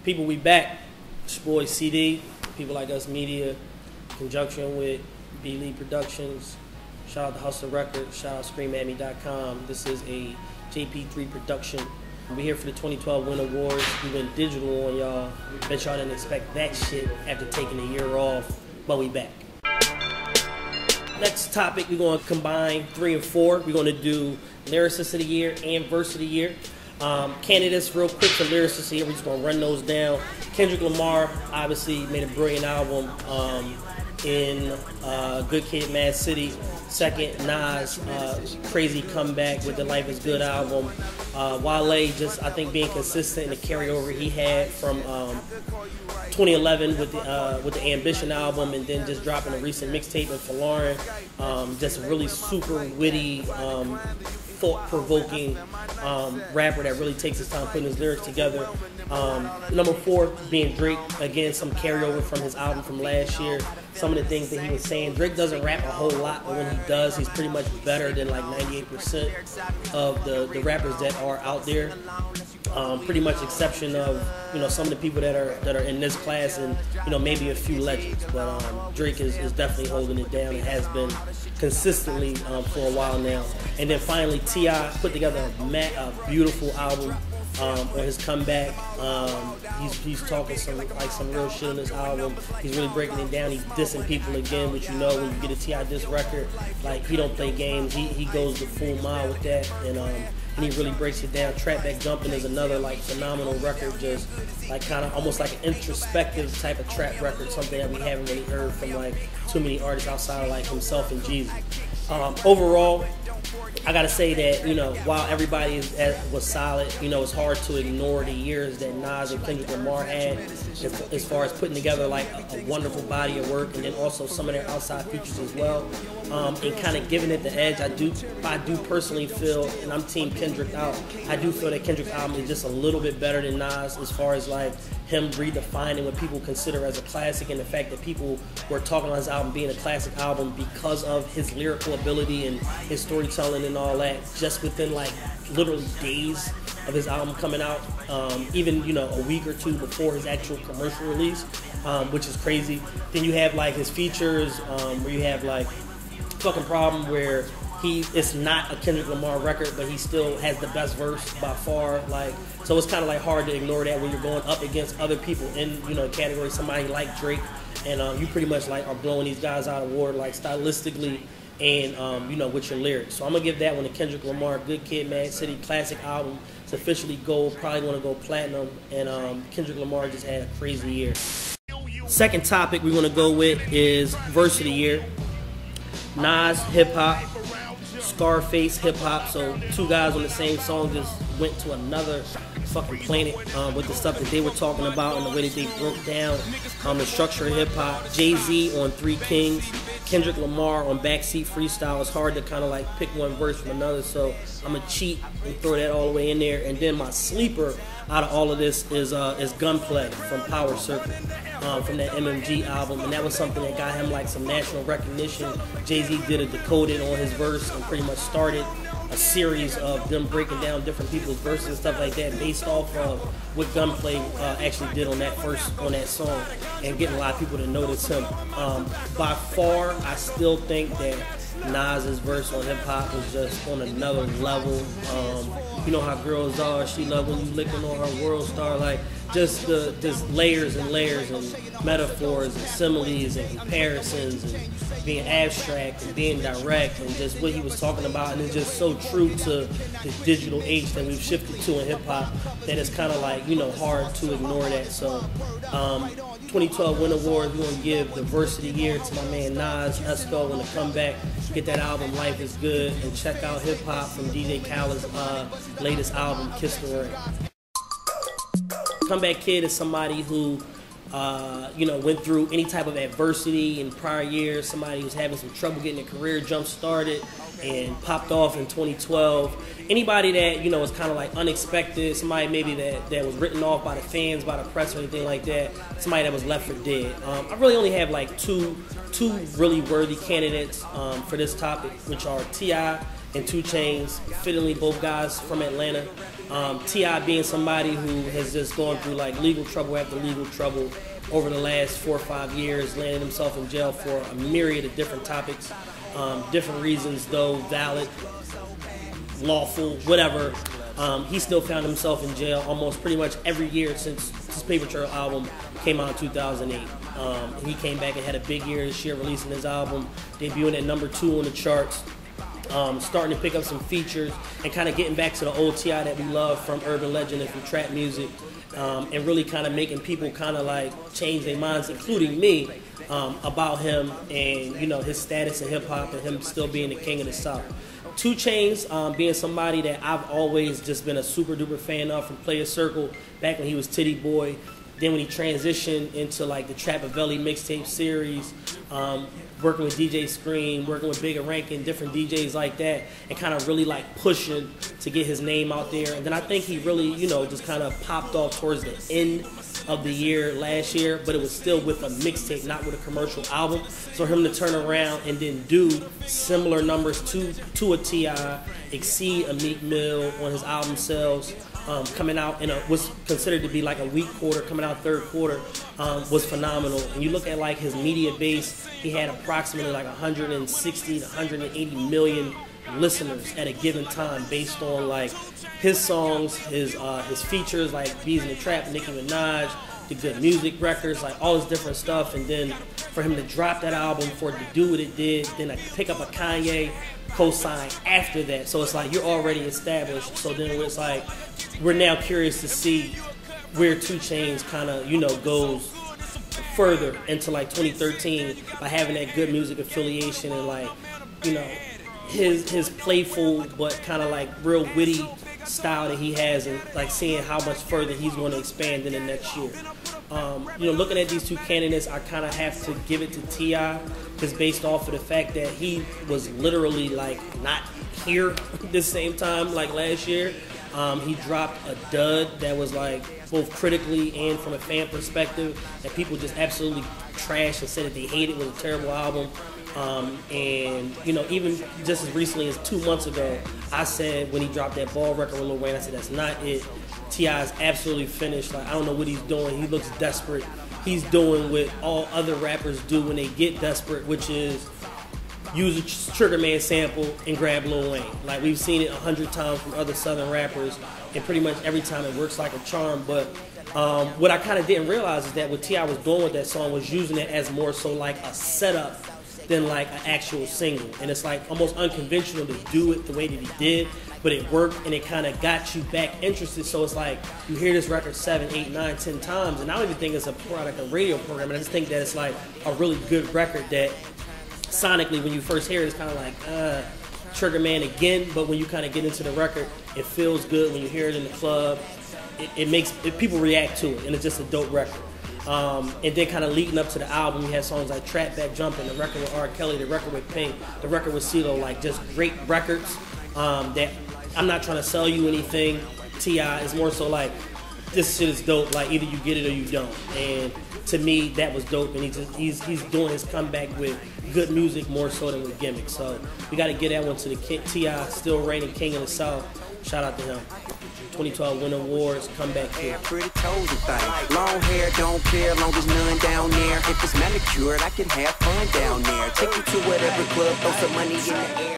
People, we back. It's your boy CD, People Like Us Media, in conjunction with B-Lee Productions. Shout out to Hustle Records, shout out ScreamAtMe.com. This is a JP3 production. We're here for the 2012 Win Awards. We went digital on y'all. Bet y'all didn't expect that shit after taking a year off, but we back. Next topic, we're going to combine 3 and 4. We're going to do Lyricist of the Year and Verse of the Year. Candidates, real quick for Lyricist of the Year, we're just going to run those down. Kendrick Lamar obviously made a brilliant album in Good Kid, Mad City. Second, Nas, crazy comeback with the Life is Good album. Wale, just I think being consistent in the carryover he had from 2011 with the Ambition album, and then just dropping a recent mixtape with Lauren. Just really super witty, thought-provoking rapper that really takes his time putting his lyrics together. Number 4 being Drake, again some carryover from his album from last year. Some of the things that he was saying. Drake doesn't rap a whole lot, but when he does, he's pretty much better than like 98% of the rappers that are out there. Pretty much exception of some of the people that are in this class, and maybe a few legends. But Drake is definitely holding it down and has been consistently for a while now. And then finally, T.I. put together a beautiful album on his comeback. He's talking some real shit on this album. He's really breaking it down. He's dissing people again, which when you get a T.I. diss record, like he don't play games. He goes the full mile with that, and he really breaks it down. Trap Back Jumpin' is another like phenomenal record, just like kind of almost like an introspective type of trap record, something that we haven't really heard from like too many artists outside of like himself and Jeezy. Overall, I gotta say that while everybody was solid, it's hard to ignore the years that Nas and Kendrick Lamar had as far as putting together like a wonderful body of work, and then also some of their outside features as well, and kind of giving it the edge. I do personally feel, and I'm team Kendrick out, I do feel that Kendrick's album is just a little bit better than Nas as far as like him redefining what people consider as a classic, and the fact that people were talking about his album being a classic album because of his lyrical ability and his storytelling and all that, just within like literally days of his album coming out, even a week or two before his actual commercial release, which is crazy. Then you have like his features, where you have like Fucking Problem, where it's not a Kendrick Lamar record, but he still has the best verse by far. Like, so it's kind of like hard to ignore that when you're going up against other people in a category, somebody like Drake, and you pretty much like are blowing these guys out of water, like stylistically and with your lyrics. So I'm gonna give that one to Kendrick Lamar. Good Kid, Mad City, classic album. It's officially gold. Probably want to go platinum. And Kendrick Lamar just had a crazy year. Second topic we're gonna go with is Verse of the Year. Nas, hip hop. Scarface, hip hop. So 2 guys on the same song just went to another fucking planet with the stuff that they were talking about and the way that they broke down the structure of hip hop. Jay-Z on 3 Kings, Kendrick Lamar on Backseat Freestyle. It's hard to kind of like pick one verse from another, so I'm gonna cheat and throw that all the way in there. And then my sleeper out of all of this is Gunplay from Power Circuit, from that MMG album, and that was something that got him like some national recognition. Jay-Z did a decoded on his verse and pretty much started a series of them breaking down different people's verses and stuff like that based off of what Gunplay actually did on that song, and getting a lot of people to notice him. By far, I still think that Nas's verse on hip hop is just on another level. You know how girls are, she love when you licking on her world star, like just layers and layers and metaphors and similes and comparisons and being abstract and being direct, and just what he was talking about, and it's just so true to the digital age that we've shifted to in hip hop that it's kind of like hard to ignore that. So 2012 Win Award, we're gonna give the Verse of the Year to my man Nas, Esco, and the comeback. Get that album Life is Good, and check out hip hop from DJ Khaled's latest album, Kiss the Ring. Comeback Kid is somebody who went through any type of adversity in prior years, somebody who's having some trouble getting their career jump started and popped off in 2012. Anybody that was kind of like unexpected, somebody maybe that was written off by the fans, by the press, or anything like that, somebody that was left for dead. I really only have like two really worthy candidates for this topic, which are T.I. and 2 Chainz, fittingly both guys from Atlanta. T.I. being somebody who has just gone through like legal trouble after legal trouble over the last 4 or 5 years, landing himself in jail for a myriad of different topics, different reasons though, valid, lawful, whatever. He still found himself in jail almost pretty much every year since his Paper Trail album came out in 2008. He came back and had a big year this year, releasing his album, debuting at #2 on the charts, starting to pick up some features, and kind of getting back to the old T.I. that we love from urban legend and from trap music, and really kind of making people kind of like change their minds, including me, about him and, you know, his status in hip-hop and him still being the king of the South. 2 Chainz being somebody that I've always just been a super duper fan of from Player Circle back when he was Titty Boy. Then when he transitioned into like the Trappavelli mixtape series, working with DJ Scream, working with Bigger Rankin, different DJs like that, and kind of really like pushing to get his name out there. And then I think he really, you know, just kind of popped off towards the end of the year last year, but it was still with a mixtape, not with a commercial album. So him to turn around and then do similar numbers to a T.I., exceed a Meek Mill on his album sales, coming out in what's considered to be like a weak quarter, coming out third quarter, was phenomenal. And you look at like his media base, he had approximately like 160 to 180 million listeners at a given time based on like his songs, his features like Bees in the Trap, Nicki Minaj, the Good Music records, like all this different stuff. And then for him to drop that album, for it to do what it did, then to pick up a Kanye co-sign after that. So it's like you're already established. So then it's like we're now curious to see where 2 Chainz kind of, you know, goes further into like 2013 by having that Good Music affiliation and like, you know, his playful but kind of like real witty style that he has, and like seeing how much further he's going to expand in the next year. You know, looking at these 2 candidates, I kind of have to give it to T.I. just based off of the fact that he was literally like not here at the same time like last year. He dropped a dud that was like both critically and from a fan perspective that people just absolutely trashed and said that they hated. It was a terrible album. And you know, even just as recently as 2 months ago, I said when he dropped that Ball record with Lil Wayne, I said that's not it. T.I. is absolutely finished. Like, I don't know what he's doing. He looks desperate. He's doing what all other rappers do when they get desperate, which is use a Trigger Man sample and grab Lil Wayne. Like, we've seen it 100 times from other Southern rappers, and pretty much every time it works like a charm. But what I kind of didn't realize is that what T.I. was doing with that song was using it as more so like a setup than like an actual single. And it's like almost unconventional to do it the way that he did, but it worked and it kind of got you back interested. So it's like you hear this record 7, 8, 9, 10 times, and I don't even think it's a product of a radio program. And I just think that it's like a really good record that sonically, when you first hear it, it's kind of like Trigger Man again. But when you kind of get into the record, it feels good. When you hear it in the club, it makes people react to it, and it's just a dope record. And then kind of leading up to the album, we had songs like Trap Back Jumpin', the record with R. Kelly, the record with Pink, the record with CeeLo, like just great records that I'm not trying to sell you anything. T.I. is more so like, this shit is dope, like either you get it or you don't. And to me, that was dope, and he's doing his comeback with good music more so than with gimmicks. So we got to get that one to the kid. T.I. still reigning king of the South. Shout out to him. 2012 Win Awards, comeback kid. Pretty cozy thing. Long hair, don't care, long as none down there. If it's manicured, I can have fun down there. Take you to whatever club, throw some money in the air.